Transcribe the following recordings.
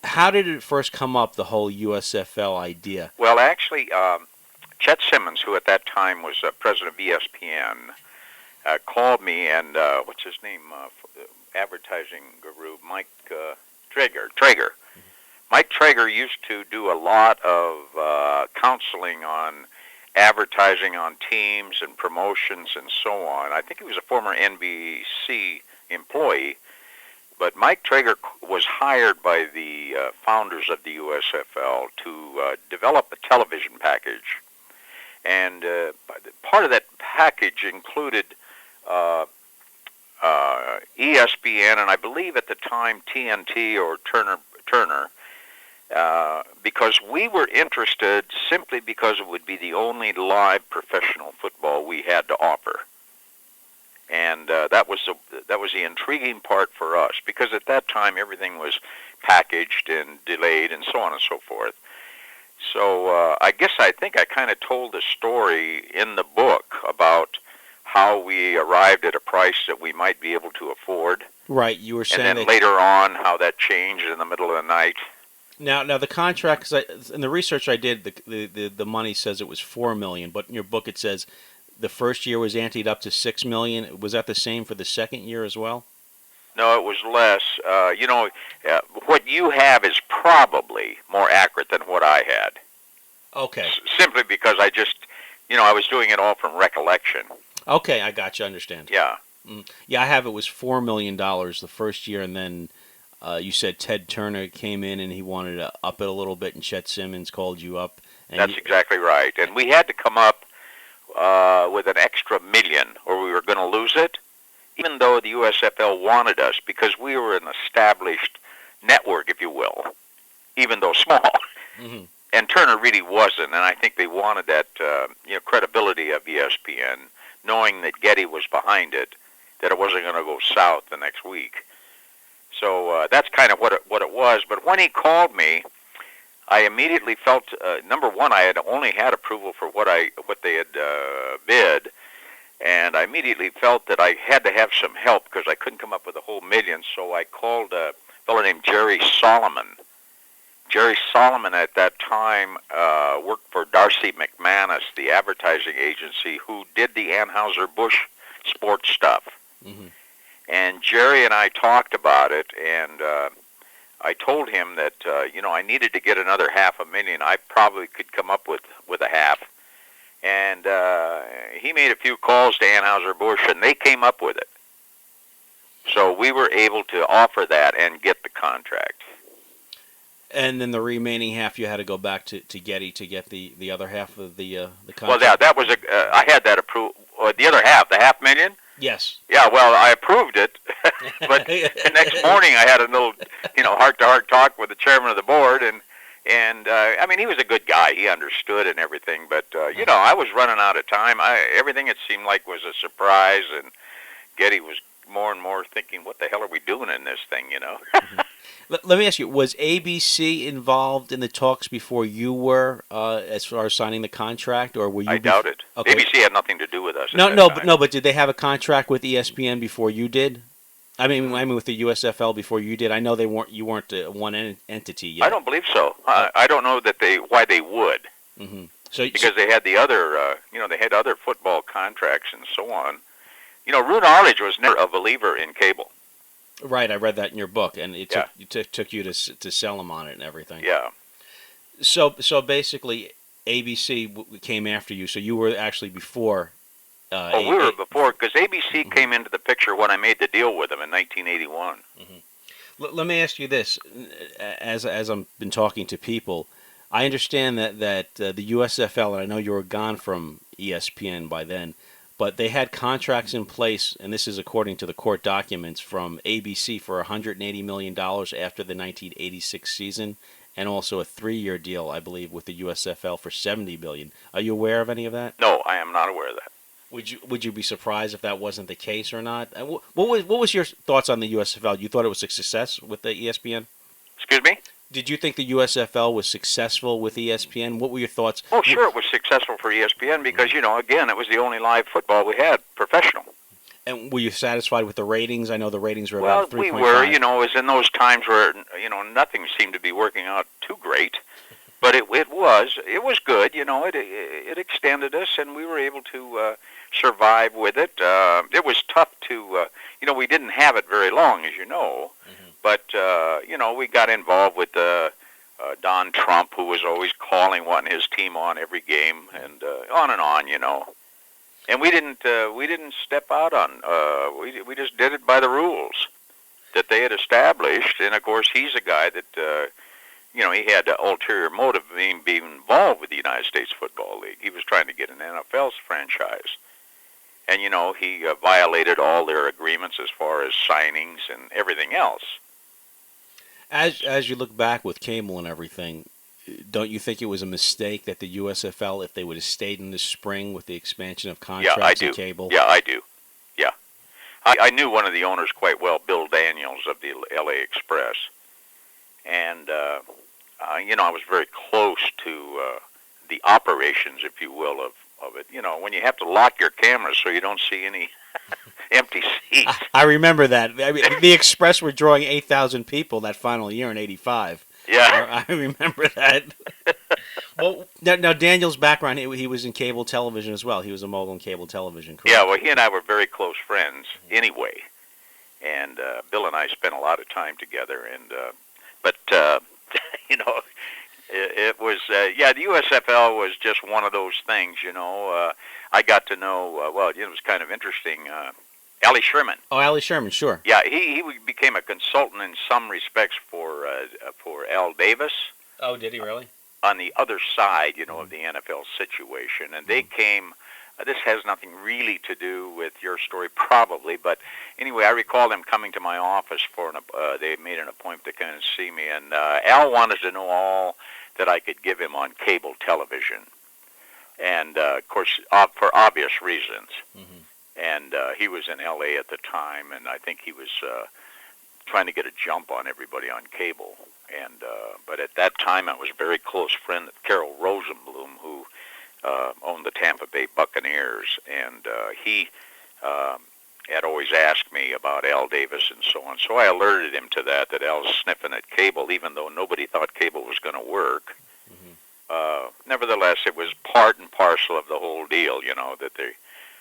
How did it first come up, the whole USFL idea? Well, actually, Chet Simmons, who at that time was president of ESPN, called me, and what's his name? Advertising guru, Mike Traeger. Mike Traeger used to do a lot of counseling on advertising on teams and promotions and so on. I think he was a former NBC employee, but Mike Traeger was hired by the founders of the USFL to develop a television package. And part of that package included ESPN, and I believe at the time TNT or Turner, because we were interested simply because it would be the only live professional football we had to offer. And that was the intriguing part for us, because at that time everything was packaged and delayed and so on and so forth. So I think I kind of told the story in the book about how we arrived at a price that we might be able to afford. Right, you were saying. And then later on, how that changed in the middle of the night. Now the contract, cause in the research I did, the money says it was $4 million, but in your book it says the first year was anteed up to $6 million. Was that the same for the second year as well? No, it was less. What you have is probably more accurate than what I had. Okay. Simply because I was doing it all from recollection. Okay, I got you. Understand. Yeah. Yeah, I have it was $4 million the first year, and then you said Ted Turner came in and he wanted to up it a little bit, and Chet Simmons called you up. And that's exactly right. And we had to come up with an extra $1 million, or we were going to lose it, even though the USFL wanted us, because we were an established network, if you will, even though small. Mm-hmm. And Turner really wasn't, and I think they wanted that credibility of ESPN, knowing that Getty was behind it, that it wasn't going to go south the next week. So that's kind of what it was. But when he called me, I immediately felt, number one, I had only had approval for what they had bid, and I immediately felt that I had to have some help because I couldn't come up with a whole $1 million. So I called a fellow named Jerry Solomon. Jerry Solomon at that time worked for Darcy McManus, the advertising agency, who did the Anheuser-Busch sports stuff. Mm-hmm. And Jerry and I talked about it, and I told him that I needed to get another $500,000. I probably could come up with a half. And he made a few calls to Anheuser-Busch, and they came up with it. So we were able to offer that and get the contract. And then the remaining half, you had to go back to Getty to get the other half of the contract. Well, yeah, that was I had that approved. The other half, the $500,000. Yes. Yeah, well, I approved it, but the next morning I had a little, heart-to-heart talk with the chairman of the board, and I mean, he was a good guy. He understood and everything, but I was running out of time. Everything it seemed like was a surprise, and Getty was more and more thinking, "What the hell are we doing in this thing?" Mm-hmm. Let me ask you: was ABC involved in the talks before you were, as far as signing the contract, or were you? I doubt it. Okay. ABC had nothing to do with us. But did they have a contract with ESPN before you did? I mean, with the USFL before you did. I know you weren't one entity yet. I don't believe so. I don't know why they would. Mm-hmm. Because they had the other, they had other football contracts and so on. Roone Arledge was never a believer in cable. Right, I read that in your book, and it took you to sell them on it and everything. Yeah. So basically, ABC came after you. So you were actually before. We were before, because ABC came into the picture when I made the deal with them in 1981. Mm-hmm. Let me ask you this: as I've been talking to people, I understand that the USFL, and I know you were gone from ESPN by then, but they had contracts in place, and this is according to the court documents, from ABC for $180 million after the 1986 season, and also a 3-year deal, I believe, with the USFL for $70 million. Are you aware of any of that? No, I am not aware of that. Would you be surprised if that wasn't the case or not? What was your thoughts on the USFL? You thought it was a success with the ESPN? Excuse me? Did you think the USFL was successful with ESPN? What were your thoughts? Oh, sure, it was successful for ESPN because, again, it was the only live football we had, professional. And were you satisfied with the ratings? I know the ratings were about Well, we were, 3.5. it was in those times where, nothing seemed to be working out too great. But it was good, it extended us, and we were able to survive with it. It was tough to, we didn't have it very long, as you know. But, we got involved with Don Trump, who was always wanting his team on every game, and on and on, And we didn't step out on, we just did it by the rules that they had established. And, of course, he's a guy that, he had an ulterior motive being involved with the United States Football League. He was trying to get an NFL franchise. And, he violated all their agreements as far as signings and everything else. As you look back with cable and everything, don't you think it was a mistake that the USFL, if they would have stayed in the spring with the expansion of contracts and cable? Yeah, I do. Yeah. I knew one of the owners quite well, Bill Daniels of the LA Express. And, I was very close to the operations, if you will, of it. When you have to lock your cameras so you don't see any empty seats. I remember that. I mean, the Express were drawing 8,000 people that final year in '85. Yeah. I remember that. Well, now Daniel's background, he was in cable television as well. He was a mogul in cable television, correct? Yeah, well, he and I were very close friends anyway. And Bill and I spent a lot of time together. And but, it was, the USFL was just one of those things, I got to know, it was kind of interesting, Allie Sherman. Oh, Allie Sherman, sure. Yeah, he became a consultant in some respects for Al Davis. Oh, did he really? On the other side, of the NFL situation. And they came, this has nothing really to do with your story probably, but anyway, I recall them coming to my office they made an appointment to come and see me, and Al wanted to know all that I could give him on cable television. And, of course, for obvious reasons. And he was in L.A. at the time, and I think he was trying to get a jump on everybody on cable. And but at that time, I was a very close friend of Carol Rosenblum, who owned the Tampa Bay Buccaneers, and he had always asked me about Al Davis and so on. So I alerted him to that Al was sniffing at cable, even though nobody thought cable was going to work. Nevertheless, it was part and parcel of the whole deal,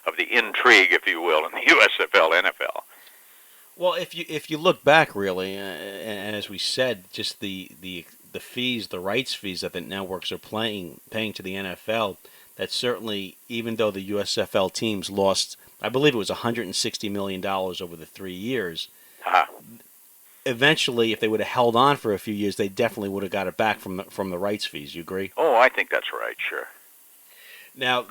of the intrigue, if you will, in the USFL NFL. Well, if you look back, really, and as we said, just the fees, the rights fees that the networks are paying to the NFL, that certainly, even though the USFL teams lost, I believe it was $160 million over the 3 years, eventually, if they would have held on for a few years, they definitely would have got it back from the rights fees. You agree? Oh, I think that's right, sure. Now,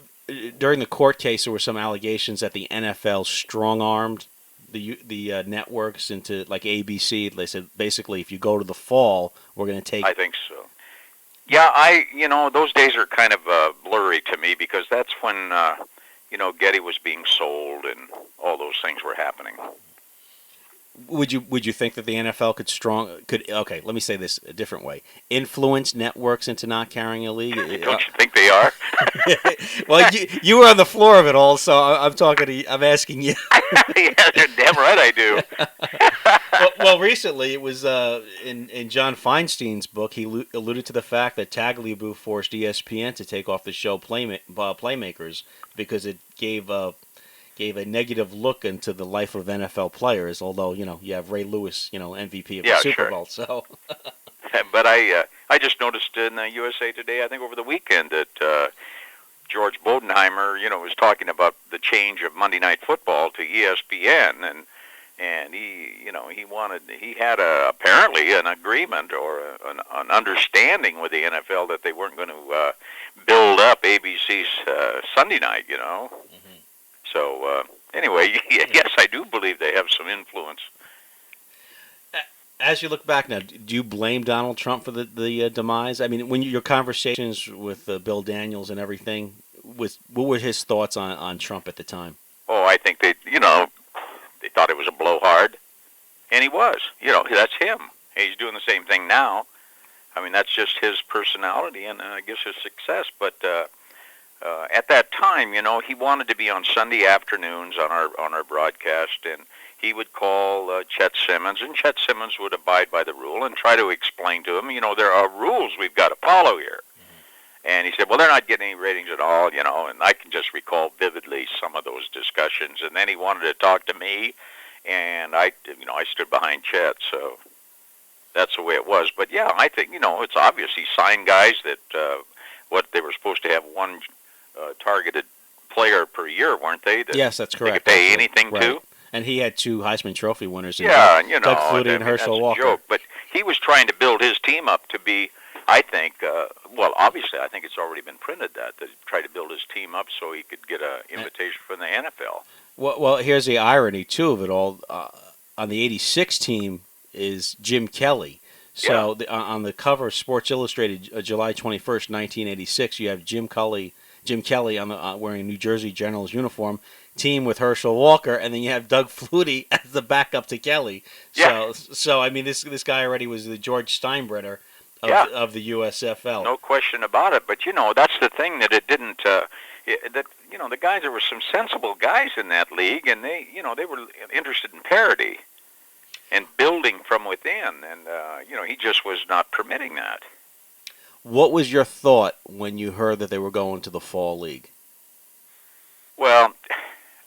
during the court case, there were some allegations that the NFL strong-armed the networks into, like ABC. They said, basically, if you go to the fall, we're going to take... I think so. Yeah, those days are kind of blurry to me, because that's when, Getty was being sold and all those things were happening. Would you think that the NFL could okay, let me say this a different way, influence networks into not carrying a league? Don't you think they are? Well, you were on the floor of it all, so I'm asking you. Yeah, damn right I do. well, recently it was in John Feinstein's book. He alluded to the fact that Tagliabue forced ESPN to take off the show Playmakers because it gave a negative look into the life of NFL players. Although you have Ray Lewis, MVP of the Super Bowl. So, but I just noticed in USA Today, I think over the weekend, that George Bodenheimer, was talking about the change of Monday Night Football to ESPN, and he had apparently an agreement or an understanding with the NFL that they weren't going to build up ABC's Sunday night, So, anyway, yes, I do believe they have some influence. As you look back now, do you blame Donald Trump for the demise? I mean, when your conversations with Bill Daniels and everything, what were his thoughts on Trump at the time? Oh, I think they thought it was a blowhard, and he was. That's him. He's doing the same thing now. I mean, that's just his personality and I guess his success. But at that time, he wanted to be on Sunday afternoons on our broadcast, and he would call Chet Simmons, and Chet Simmons would abide by the rule and try to explain to him, there are rules we've got to follow here. And he said, well, they're not getting any ratings at all, and I can just recall vividly some of those discussions. And then he wanted to talk to me, and I stood behind Chet, so that's the way it was. But yeah, I think, it's obvious he signed guys that what they were supposed to have one targeted player per year, weren't they? That yes, that's correct. They could pay anything right. to. And he had 2 Heisman Trophy winners. Yeah, Doug Flutie and Herschel Walker. Joke. But he was trying to build his team up to be, I think, well, obviously, I think it's already been printed that he tried to build his team up so he could get an invitation from the NFL. Well, here's the irony, too, of it all. On the 86 team is Jim Kelly. So on the cover of Sports Illustrated, July 21st, 1986, you have Jim Kelly on wearing a New Jersey Generals uniform, team with Herschel Walker, and then you have Doug Flutie as the backup to Kelly. So I mean, this guy already was the George Steinbrenner of the USFL. No question about it. But that's the thing that it didn't. The guys, there were some sensible guys in that league, and they were interested in parity and building from within, and he just was not permitting that. What was your thought when you heard that they were going to the Fall League? Well,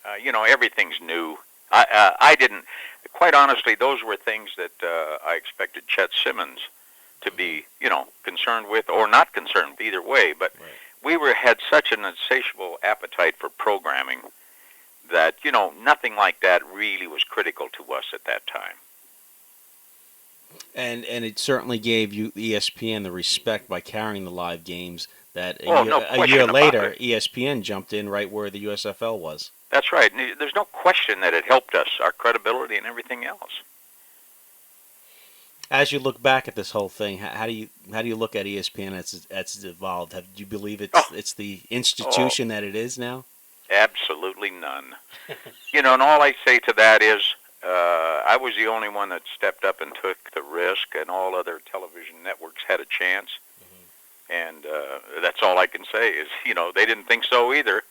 everything's new. I didn't, quite honestly, those were things that I expected Chet Simmons to be, concerned with or not concerned, either way. But we had such an insatiable appetite for programming that, nothing like that really was critical to us at that time. And it certainly gave you ESPN the respect by carrying the live games that a year later ESPN jumped in right where the USFL was. That's right. There's no question that it helped us, our credibility and everything else. As you look back at this whole thing, how do you look at ESPN as it's evolved? Do you believe it's the institution that it is now? Absolutely none. And all I say to that is, I was the only one that stepped up and took the risk, and all other television networks had a chance. And that's all I can say is, they didn't think so either.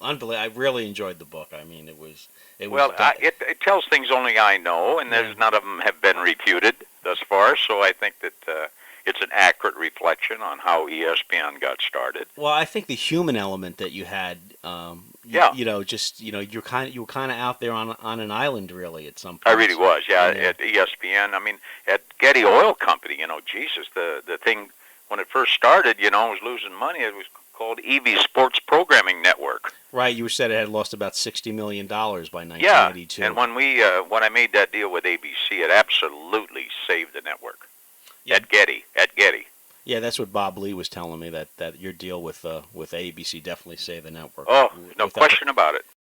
Unbelievable! I really enjoyed the book. I mean, it was. It tells things only I know, and there's none of them have been refuted thus far. So I think that it's an accurate reflection on how ESPN got started. Well, I think the human element that you had, you were kind of out there on an island, really, at some point. I really was, at ESPN. I mean, at Getty Oil Company, Jesus, the thing when it first started, it was losing money. It was called Evey Sports Programming Network. Right, you said it had lost about $60 million by 1982. Yeah, and when I made that deal with ABC, it absolutely saved the network. Yeah. At Getty. Yeah, that's what Bob Lee was telling me, that your deal with ABC definitely saved the network. Oh, no question about it.